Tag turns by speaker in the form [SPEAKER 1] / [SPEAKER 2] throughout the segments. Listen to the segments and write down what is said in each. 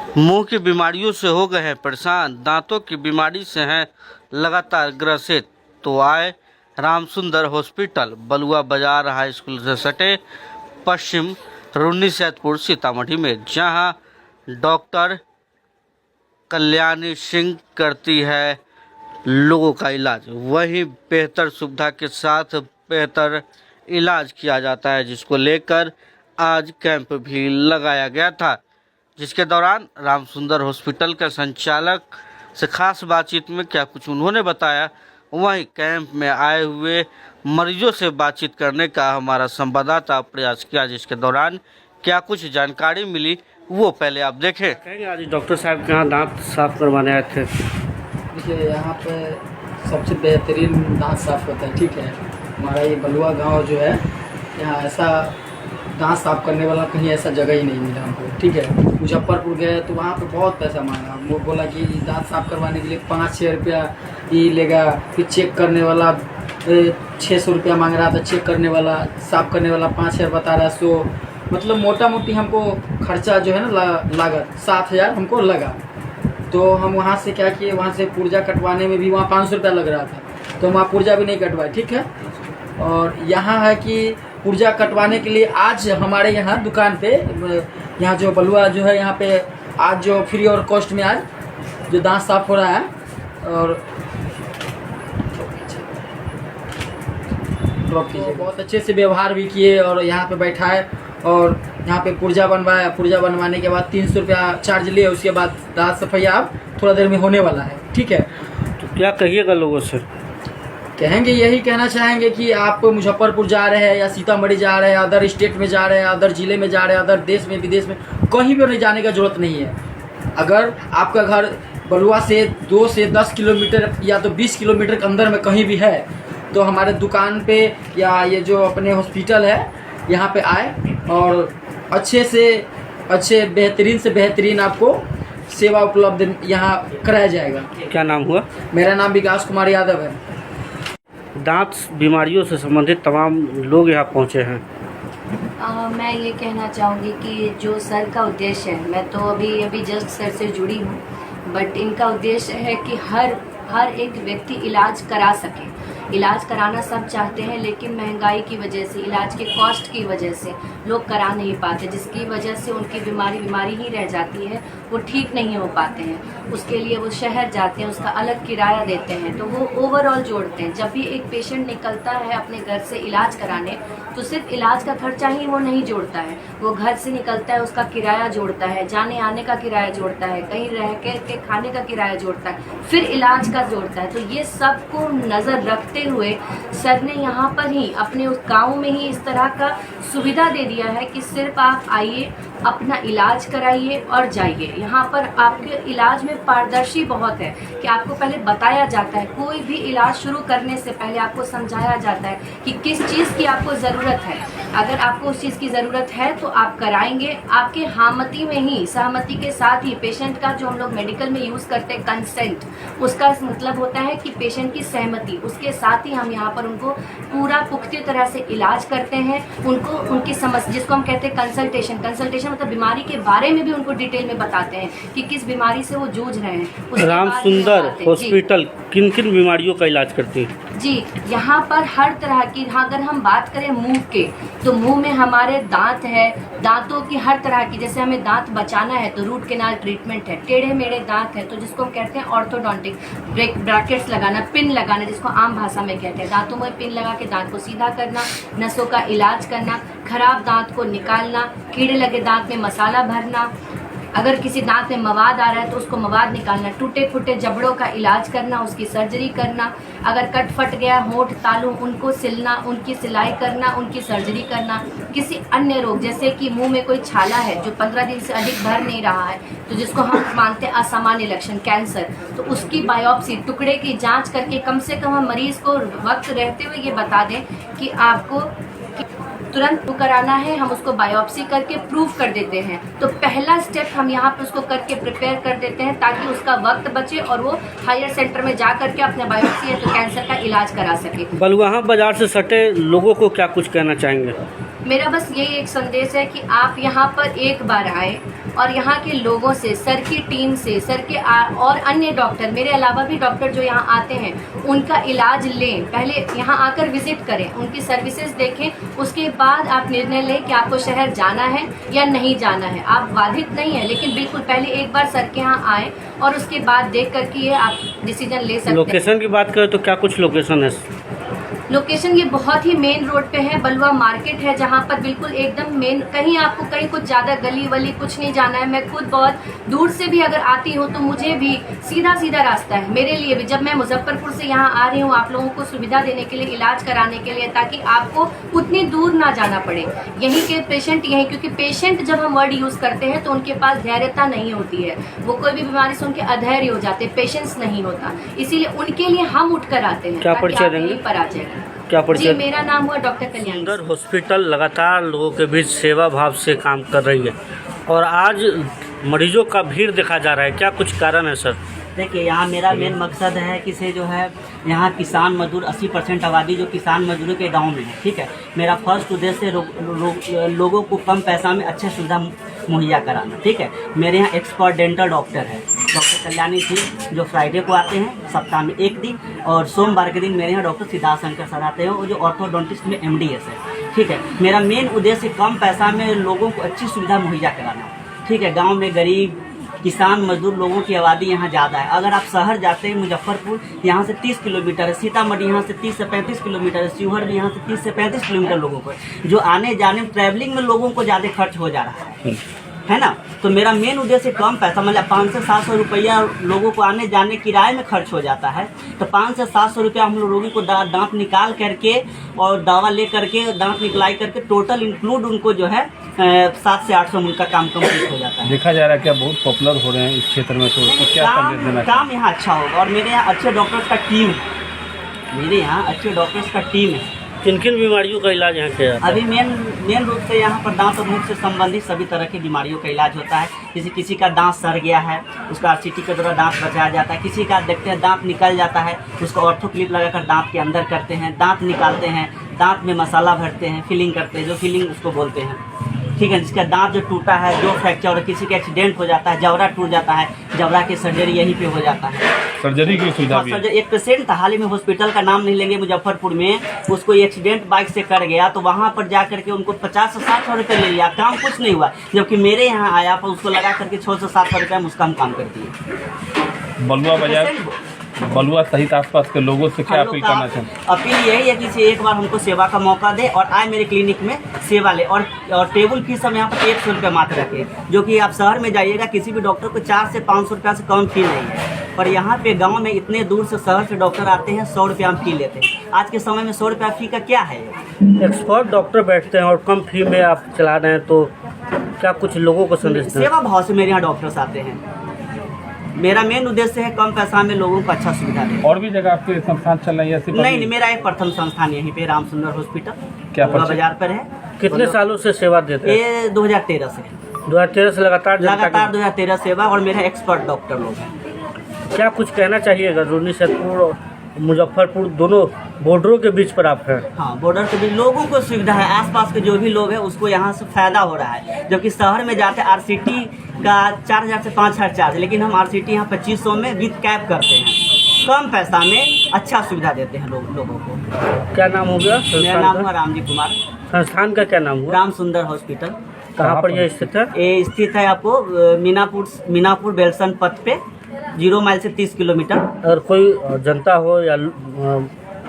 [SPEAKER 1] मुंह की बीमारियों से हो गए हैं परेशान, दांतों की बीमारी से हैं लगातार ग्रसित, तो आए रामसुंदर हॉस्पिटल, बलुआ बाजार हाई स्कूल से सटे पश्चिम रुन्नीसैदपुर सीतामढ़ी में, जहां डॉक्टर कल्याणी सिंह करती है लोगों का इलाज। वहीं बेहतर सुविधा के साथ बेहतर इलाज किया जाता है, जिसको लेकर आज कैंप भी लगाया गया था, जिसके दौरान रामसुंदर हॉस्पिटल के संचालक से खास बातचीत में क्या कुछ उन्होंने बताया, वहीं कैंप में आए हुए मरीजों से बातचीत करने का हमारा संवाददाता प्रयास किया, जिसके दौरान क्या कुछ जानकारी मिली वो पहले आप देखें। कहेंगे आज डॉक्टर साहब के यहाँ दांत साफ करवाने आए थे।
[SPEAKER 2] देखिए, यहाँ पे सबसे बेहतरीन दांत साफ होता है। ठीक है, हमारा ये बलुआ गांव जो है, यहाँ ऐसा दांत साफ करने वाला कहीं ऐसा जगह ही नहीं मिला हमको। ठीक है, मुजफ्फरपुर गए तो वहाँ पे बहुत पैसा मांगा। वो बोला कि दांत साफ करवाने के लिए 5-6 रुपया ही लेगा, फिर चेक करने वाला 600 रुपया मांग रहा था, चेक करने वाला, साफ करने वाला 5,000 बता रहा। 100 मतलब मोटा मोटी हमको खर्चा जो है ना लागत 7,000 हमको लगा। तो हम वहाँ से क्या किए, वहाँ से पुर्जा कटवाने में भी वहाँ 500 रुपया लग रहा था, तो हम वहाँ पुर्जा भी नहीं कटवाए। ठीक है, और यहाँ है कि पुर्जा कटवाने के लिए आज हमारे यहाँ दुकान पे, यहाँ जो बलुआ जो है यहाँ पे आज जो फ्री और कॉस्ट में आज जो दांत साफ हो रहा है, और बहुत अच्छे से व्यवहार भी किए और यहाँ पे बैठाए और यहाँ पे पुर्जा बनवाया। पुर्जा बनवाने के बाद 300 रुपया चार्ज लिए। उसके बाद दांत सफाइया अब थोड़ा देर में होने वाला है। ठीक है,
[SPEAKER 1] तो क्या कहिएगा लोगों से?
[SPEAKER 2] कहेंगे, यही कहना चाहेंगे कि आप मुजफ्फरपुर जा रहे हैं या सीतामढ़ी जा रहे हैं, अदर स्टेट में जा रहे हैं, अदर जिले में जा रहे हैं, अदर देश में विदेश में, कहीं भी नहीं जाने का जरूरत नहीं है। अगर आपका घर बलुआ से 2 से 10 किलोमीटर या तो 20 किलोमीटर के अंदर में कहीं भी है, तो हमारे दुकान पे या ये जो अपने हॉस्पिटल है यहाँ पे आए और अच्छे से अच्छे बेहतरीन से बेहतरीन आपको सेवा उपलब्ध यहाँ कराया जाएगा।
[SPEAKER 1] क्या नाम हुआ?
[SPEAKER 2] मेरा नाम विकास कुमार यादव है।
[SPEAKER 1] दांत बीमारियों से संबंधित तमाम लोग यहाँ पहुँचे हैं।
[SPEAKER 3] मैं ये कहना चाहूँगी कि जो सर का उद्देश्य है, मैं तो अभी जस्ट सर से जुड़ी हूँ, बट इनका उद्देश्य है कि हर एक व्यक्ति इलाज करा सके। इलाज कराना सब चाहते हैं, लेकिन महंगाई की वजह से, इलाज के कॉस्ट की वजह से लोग करा नहीं पाते, जिसकी वजह से उनकी बीमारी ही रह जाती है, वो ठीक नहीं हो पाते हैं। उसके लिए वो शहर जाते हैं, उसका अलग किराया देते हैं, तो वो ओवरऑल जोड़ते हैं। जब भी एक पेशेंट निकलता है अपने घर से इलाज कराने, तो सिर्फ इलाज का खर्चा ही वो नहीं जोड़ता है, वो घर से निकलता है उसका किराया जोड़ता है, जाने आने का किराया जोड़ता है, कहीं रह के खाने का किराया जोड़ता है, फिर इलाज का जोड़ता है। तो ये सब को नज़र रखते हुए सर ने यहाँ पर ही अपने उस गाँव में ही इस तरह का सुविधा दे दिया है कि सिर्फ आप आइए, अपना इलाज कराइए और जाइए। यहाँ पर आपके इलाज में पारदर्शी बहुत है कि आपको पहले बताया जाता है, कोई भी इलाज शुरू करने से पहले आपको समझाया जाता है कि किस चीज़ की आपको ज़रूरत है। अगर आपको उस चीज़ की ज़रूरत है तो आप कराएंगे, आपके सहमति में ही, सहमति के साथ ही। पेशेंट का जो हम लोग मेडिकल में यूज़ करते हैं कंसेंट, उसका मतलब होता है कि पेशेंट की सहमति, उसके साथ ही हम यहाँ पर उनको पूरा पुख्ती तरह से इलाज करते हैं। उनको उनकी समझ, जिसको हम कहते हैं कंसल्टेशन मतलब बीमारी के बारे में भी उनको डिटेल में बताते हैं कि किस बीमारी से वो जूझ रहे हैं।
[SPEAKER 1] रामसुंदर हॉस्पिटल किन किन बीमारियों का इलाज करती है?
[SPEAKER 3] जी, यहाँ पर हर तरह की, अगर हम बात करें मुंह के, तो मुंह में हमारे दांत है, दांतों की हर तरह की, जैसे हमें दांत बचाना है तो रूट कैनाल ट्रीटमेंट है। टेढ़े मेढ़े दांत है तो जिसको हम कहते हैं ऑर्थोडोंटिक, ब्रैकेट्स लगाना, पिन लगाना, जिसको आम भाषा में कहते हैं, दांतों में पिन लगा के दांत को सीधा करना, नसों का इलाज करना, खराब दांत को निकालना, कीड़े लगे दांत में मसाला भरना, अगर किसी दांत में मवाद आ रहा है तो उसको मवाद निकालना, टूटे फूटे जबड़ों का इलाज करना, उसकी सर्जरी करना, अगर कट फट गया होंठ तालू, उनको सिलना, उनकी सिलाई करना, उनकी सर्जरी करना। किसी अन्य रोग जैसे कि मुंह में कोई छाला है जो 15 दिन से अधिक भर नहीं रहा है, तो जिसको हम मानते हैं असामान्य लक्षण, कैंसर, तो उसकी बायोप्सी, टुकड़े की जांच करके कम से कम हम मरीज को वक्त रहते हुए ये बता दें कि आपको तुरंत कराना है, हम उसको बायोप्सी करके प्रूफ कर देते हैं। तो पहला स्टेप हम यहाँ पे उसको करके प्रिपेयर कर देते हैं ताकि उसका वक्त बचे और वो हायर सेंटर में जा करके अपने बायोप्सी है तो कैंसर का इलाज करा सके।
[SPEAKER 1] बलुआ बाजार से सटे लोगों को क्या कुछ कहना चाहेंगे?
[SPEAKER 3] मेरा बस यही एक संदेश है कि आप यहाँ पर एक बार आए, और यहाँ के लोगों से, सर की टीम से, सर के और अन्य डॉक्टर, मेरे अलावा भी डॉक्टर जो यहाँ आते हैं उनका इलाज लें। पहले यहाँ आकर विजिट करें, उनकी सर्विसेज देखें, उसके बाद आप निर्णय लें कि आपको शहर जाना है या नहीं जाना है। आप बाधित नहीं है, लेकिन बिल्कुल पहले एक बार सर के यहाँ आएँ और उसके बाद देख कर के ये आप डिसीजन ले सकते हैं।
[SPEAKER 1] लोकेशन की बात करें तो क्या कुछ लोकेशन है?
[SPEAKER 3] लोकेशन ये बहुत ही मेन रोड पे है, बलुआ मार्केट है, जहाँ पर बिल्कुल एकदम मेन, कहीं आपको कहीं कुछ ज़्यादा गली वली कुछ नहीं जाना है। मैं खुद बहुत दूर से भी अगर आती हूँ तो मुझे भी सीधा सीधा रास्ता है मेरे लिए भी। जब मैं मुजफ्फरपुर से यहाँ आ रही हूँ आप लोगों को सुविधा देने के लिए, इलाज कराने के लिए, ताकि आपको उतनी दूर ना जाना पड़े। यहीं के पेशेंट यहीं, क्योंकि पेशेंट जब हम वर्ड यूज़ करते हैं तो उनके पास धैर्यता नहीं होती है, वो कोई भी बीमारी से उनके अधैर्य हो जाते हैं, पेशेंस नहीं होता, इसीलिए उनके लिए हम उठ कर आते हैं।
[SPEAKER 1] क्या परिचय देंगे?
[SPEAKER 3] पर आ जाएगा।
[SPEAKER 1] क्या
[SPEAKER 3] जी,
[SPEAKER 1] परिचय?
[SPEAKER 3] मेरा नाम हुआ डॉक्टर कल्याण।
[SPEAKER 1] सुंदर हॉस्पिटल लगातार लोगों के बीच सेवा भाव से काम कर रही है और आज मरीजों का भीड़ देखा जा रहा है, क्या कुछ कारण है सर?
[SPEAKER 4] देखिए, यहाँ मेरा मेन मकसद है कि से जो है यहाँ किसान मजदूर 80% आबादी जो किसान मजदूरों के गांव में है, ठीक है। मेरा फर्स्ट उद्देश्य लोगों को कम पैसा में अच्छे सुविधा मुहैया कराना, ठीक है। मेरे यहाँ एक्सपर्ट डेंटल डॉक्टर है, डॉक्टर कल्याणी जी, जो फ्राइडे को आते हैं सप्ताह में एक दिन, और सोमवार के दिन मेरे यहाँ डॉक्टर सिद्धार्थ शंकर सर आते हैं, वो जो ऑर्थोडोंटिस्ट में MDS है, ठीक है। मेरा मेन उद्देश्य कम पैसा में लोगों को अच्छी सुविधा मुहैया कराना, ठीक है। गाँव में गरीब किसान मजदूर लोगों की आबादी यहाँ ज़्यादा है। अगर आप शहर जाते हैं, मुजफ्फरपुर यहाँ से 30 किलोमीटर है, सीतामढ़ी यहाँ से 30 से 35 किलोमीटर है, शिवहर भी यहाँ से 30 से 35 किलोमीटर लोगों को, जो आने जाने में ट्रैवलिंग में लोगों को ज़्यादा खर्च हो जा रहा है ना। तो मेरा मेन उद्देश्य कम पैसा, मतलब 500 से 700 रुपया लोगों को आने जाने किराए में खर्च हो जाता है, तो 500 से 700 रुपया हम लोग रोगी को दांत निकाल करके और दवा ले करके दांत निकलाई करके टोटल इंक्लूड उनको जो है 700 से 800 उनका काम कंप्लीट हो जाता है।
[SPEAKER 5] देखा जा रहा है क्या बहुत पॉपुलर हो रहे हैं इस क्षेत्र में, तो क्या संदेश देना?
[SPEAKER 4] काम यहाँ अच्छा होगा और मेरे यहाँ अच्छे डॉक्टर्स का टीम है, मेरे यहाँ अच्छे डॉक्टर्स का टीम है।
[SPEAKER 1] किन किन बीमारियों का इलाज यहाँ किया जाता है?
[SPEAKER 4] अभी मेन रूप से यहाँ पर दांत और मुख से संबंधित सभी तरह की बीमारियों का इलाज होता है। किसी का दांत सड़ गया है, उसका RCT के द्वारा दांत बचाया जाता है। किसी का देखते हैं दांत निकल जाता है, उसको ऑर्थो क्लिप लगाकर दांत के अंदर करते हैं, दांत निकालते हैं, दांत में मसाला भरते हैं, फिलिंग करते हैं, जो फिलिंग उसको बोलते हैं, ठीक है। जिसका दांत जो टूटा है, जो फ्रैक्चर और किसी का एक्सीडेंट हो जाता है, जबड़ा टूट जाता है, जबड़ा की सर्जरी यहीं पे हो जाता है।
[SPEAKER 5] सर्जरी की सुविधा भी है।
[SPEAKER 4] एक पेशेंट था हाल ही में, हॉस्पिटल का नाम नहीं लेंगे, मुजफ्फरपुर में, उसको एक्सीडेंट बाइक से कर गया, तो वहाँ पर जा करके उनको 50 से 700 रुपये ले लिया, काम कुछ नहीं हुआ। जबकि मेरे यहाँ आया पर उसको लगा करके 600 से 700 रुपये में उसका हम काम कर दिए।
[SPEAKER 5] बलुआ बाजार, बलुआ सहित आसपास के लोगों से क्या अपील करना चाहते हैं?
[SPEAKER 4] अपील यही है कि इसे एक बार हमको सेवा का मौका दे और आए मेरे क्लिनिक में सेवा ले, और टेबल फीस हम यहाँ पर 100 रुपये मात्र रखे, जो कि आप शहर में जाइएगा किसी भी डॉक्टर को 400 से 500 रुपया से कम फी नहीं है, पर यहाँ पे गांव में इतने दूर से शहर से डॉक्टर आते हैं, 100 रुपया हम फी लेते हैं। आज के समय में 100 रुपया फी का क्या है?
[SPEAKER 1] एक्सपर्ट डॉक्टर बैठते हैं और कम फी में आप चला रहे हैं, तो क्या कुछ लोगों को संदेश दें?
[SPEAKER 4] सेवा भाव से मेरे यहाँ डॉक्टर्स आते हैं। मेरा मेन उद्देश्य है कम पैसा में लोगों को अच्छा सुविधा दें।
[SPEAKER 5] और भी जगह आपके संस्थान चल रही है?
[SPEAKER 4] नहीं, मेरा एक प्रथम संस्थान यहीं पे रामसुंदर हॉस्पिटल,
[SPEAKER 5] क्या
[SPEAKER 4] बलुआ
[SPEAKER 5] परिचय?
[SPEAKER 4] बाजार पर है।
[SPEAKER 1] कितने सालों से सेवा देते हैं?
[SPEAKER 4] ये 2013 से
[SPEAKER 1] 2013 से लगातार
[SPEAKER 4] 2013 सेवा, और मेरा एक्सपर्ट डॉक्टर लोग हैं।
[SPEAKER 1] क्या कुछ कहना चाहिएगा? रून्नीसैदपुर और मुजफ्फरपुर दोनों बॉर्डरों के बीच पर आप हैं।
[SPEAKER 4] हाँ, बॉर्डर के भी लोगों को सुविधा है, आसपास के जो भी लोग हैं उसको यहाँ से फायदा हो रहा है। जबकि शहर में जाते RCT का 4000 से 5000 चार्ज, लेकिन हम RCT यहाँ 2500 में विद कैब करते हैं, कम पैसा में अच्छा सुविधा देते हैं लोगों को।
[SPEAKER 1] क्या नाम हो गया
[SPEAKER 4] मेरा नाम हुआ रामजी कुमार।
[SPEAKER 1] संस्थान का क्या नाम हुआ?
[SPEAKER 4] रामसुंदर हॉस्पिटल।
[SPEAKER 1] कहाँ पर यह स्थित है?
[SPEAKER 4] ये स्थित है आपको मीनापुर बेलसन पथ पे, 0 माइल से 30 किलोमीटर।
[SPEAKER 1] अगर कोई जनता हो या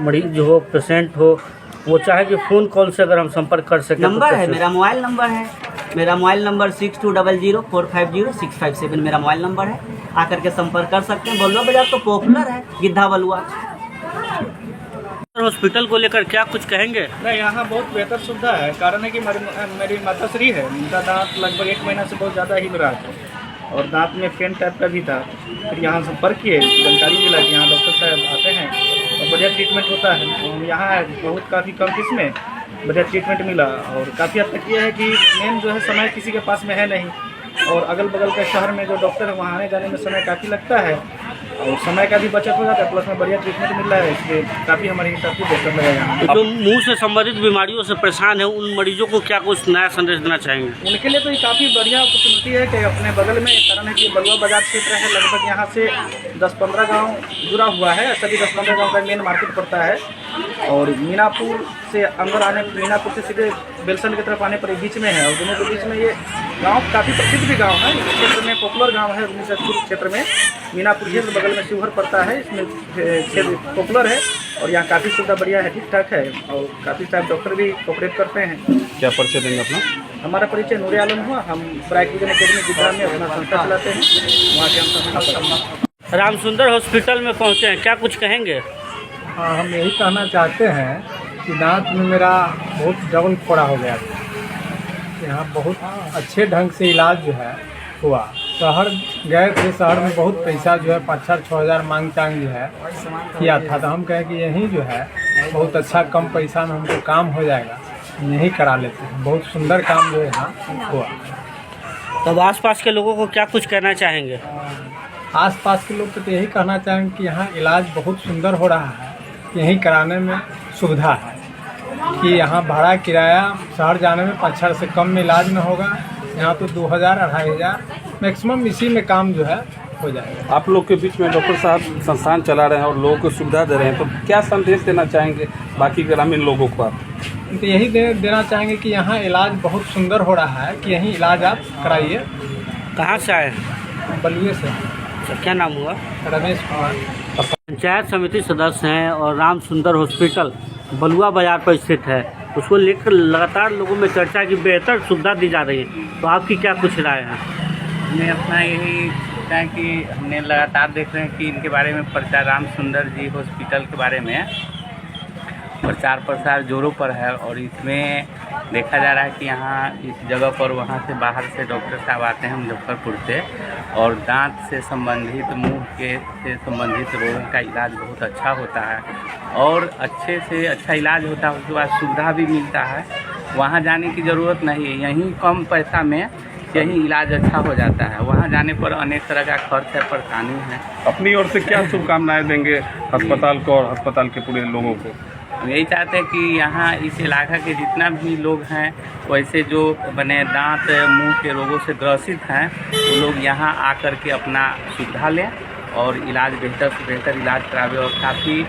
[SPEAKER 1] मरीज हो, पेशेंट हो, वो चाहे कि फ़ोन कॉल से अगर हम संपर्क कर सकें,
[SPEAKER 4] नंबर है, मेरा मोबाइल नंबर है, मेरा मोबाइल नंबर 6200450657 मेरा मोबाइल नंबर है, आकर के संपर्क कर सकते हैं। बलुआ बाजार तो पॉपुलर है, गिद्धा बलुआ।
[SPEAKER 1] हॉस्पिटल को लेकर क्या कुछ कहेंगे?
[SPEAKER 6] नहीं, यहाँ बहुत बेहतर सुविधा है। कारण है कि मेरी माताश्री है, उनका दांत लगभग 1 महीना से बहुत ज़्यादा हिल रहा था और दांत में पेन टाइप का भी था। फिर यहाँ संपर्क किए, जानकारी मिला कि यहाँ डॉक्टर साहब आते हैं और बढ़िया ट्रीटमेंट होता है। तो हम यहाँ काफ़ी कम फीस में बढ़िया ट्रीटमेंट मिला, और काफ़ी हद तक ये है कि मेन जो है समय किसी के पास में है नहीं, और अगल बगल के शहर में जो डॉक्टर है वहाँ आने जाने में समय काफ़ी लगता है। और समय का भी बचत हो जाता है, प्लस में बढ़िया ट्रीटमेंट मिल रहा है, इसलिए काफ़ी हमारे हिसाब से बेहतर लगा यहाँ।
[SPEAKER 1] जो मुंह से संबंधित बीमारियों से परेशान है उन मरीजों को क्या कुछ नया संदेश देना चाहेंगे?
[SPEAKER 6] उनके लिए तो ये काफ़ी बढ़िया अपॉर्चुनिटी है कि अपने बगल में, कारण है कि बलुआ बाजार क्षेत्र है, लगभग यहाँ से 10-15 गांव जुड़ा हुआ है, सभी 10-15 गांव का मेन मार्केट पड़ता है। और मीनापुर से अंदर आने, मीनापुर से सीधे बेलसन की तरफ आने पर बीच में है, और दोनों के बीच में ये गांव काफ़ी प्रसिद्ध भी गांव है, इस क्षेत्र में पॉपुलर गांव है। मिर्जापुर क्षेत्र में मीनापुर क्षेत्र बगल में शिवहर पड़ता है, इसमें क्षेत्र पॉपुलर है और यहाँ काफ़ी सुविधा बढ़िया है, ठीक ठाक है, और काफ़ी सारे डॉक्टर भी कोऑपरेट करते हैं।
[SPEAKER 5] क्या परिचय देंगे अपना?
[SPEAKER 6] हमारा परिचय नूर आलम हुआ, हम ब्राइट विजन अकेडमी गुजरात में अपना संस्था चलाते हैं, वहाँ के हम
[SPEAKER 1] रामसुंदर हॉस्पिटल में पहुंचे हैं, क्या कुछ कहेंगे?
[SPEAKER 7] हाँ, हम यही कहना चाहते हैं कि दांत में मेरा बहुत डबल फोड़ा हो गया था। यहाँ बहुत अच्छे ढंग से इलाज जो है हुआ। शहर गए थे, शहर में बहुत पैसा जो है 5-6 हज़ार मांग चांग जो है किया था, तो हम कहें कि यहीं जो है बहुत अच्छा कम पैसा में हमको काम हो जाएगा, यहीं करा लेते हैं। बहुत सुंदर काम जो है यहाँ हुआ।
[SPEAKER 1] तब आसपास के लोगों को क्या कुछ कहना चाहेंगे?
[SPEAKER 7] आसपास के लोग को तो यही कहना चाहेंगे कि यहाँ इलाज बहुत सुंदर हो रहा है, यहीं कराने में सुविधा है कि यहाँ भाड़ा किराया शहर जाने में 5-6 से कम में इलाज में होगा। यहाँ तो 2,000-2,500 मैक्सिमम इसी में काम जो है हो जाएगा।
[SPEAKER 5] आप लोग के बीच में डॉक्टर साहब संस्थान चला रहे हैं और लोगों को सुविधा दे रहे हैं, तो क्या संदेश देना चाहेंगे बाकी ग्रामीण लोगों को आप?
[SPEAKER 7] तो यही देना चाहेंगे कि यहाँ इलाज बहुत सुंदर हो रहा है, कि यहीं इलाज आप कराइए।
[SPEAKER 1] कहाँ से आए?
[SPEAKER 7] बलुए से।
[SPEAKER 1] क्या नाम हुआ?
[SPEAKER 7] रमेश कुमार।
[SPEAKER 1] पंचायत समिति सदस्य हैं और रामसुंदर हॉस्पिटल बलुआ बाजार पर स्थित है, उसको लेकर लगातार लोगों में चर्चा की बेहतर सुविधा दी जा रही है, तो आपकी क्या कुछ राय है?
[SPEAKER 8] मैं अपना यही है कि हमने लगातार देख रहे हैं कि इनके बारे में प्रचार, रामसुंदर जी हॉस्पिटल के बारे में प्रचार प्रसार जोरों पर है, और इसमें देखा जा रहा है कि यहाँ इस जगह पर वहाँ से बाहर से डॉक्टर साहब आते हैं मुजफ्फरपुर से, और दांत से संबंधित, मुंह के से संबंधित रोगों का इलाज बहुत अच्छा होता है, और अच्छे से अच्छा इलाज होता है। उसके बाद सुविधा भी मिलता है, वहाँ जाने की ज़रूरत नहीं है, यहीं कम पैसा में यहीं इलाज अच्छा हो जाता है। वहाँ जाने पर अनेक तरह का खर्च है, परेशानी है।
[SPEAKER 5] अपनी ओर से क्या शुभकामनाएं देंगे अस्पताल को और अस्पताल के पूरे लोगों को?
[SPEAKER 8] हम यही चाहते हैं कि यहाँ इस इलाका के जितना भी लोग हैं, वैसे जो बने दांत मुंह के रोगों से ग्रसित हैं, वो लोग यहाँ आकर के अपना सुविधा लें और इलाज बेहतर से बेहतर इलाज करावे, और काफ़ी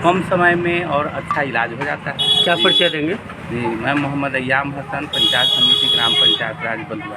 [SPEAKER 8] कम समय में और अच्छा इलाज हो जाता है।
[SPEAKER 1] क्या परिचय देंगे?
[SPEAKER 8] जी, मैं मोहम्मद अय्याम हसन, पंचायत समिति ग्राम पंचायत राज बलुआ।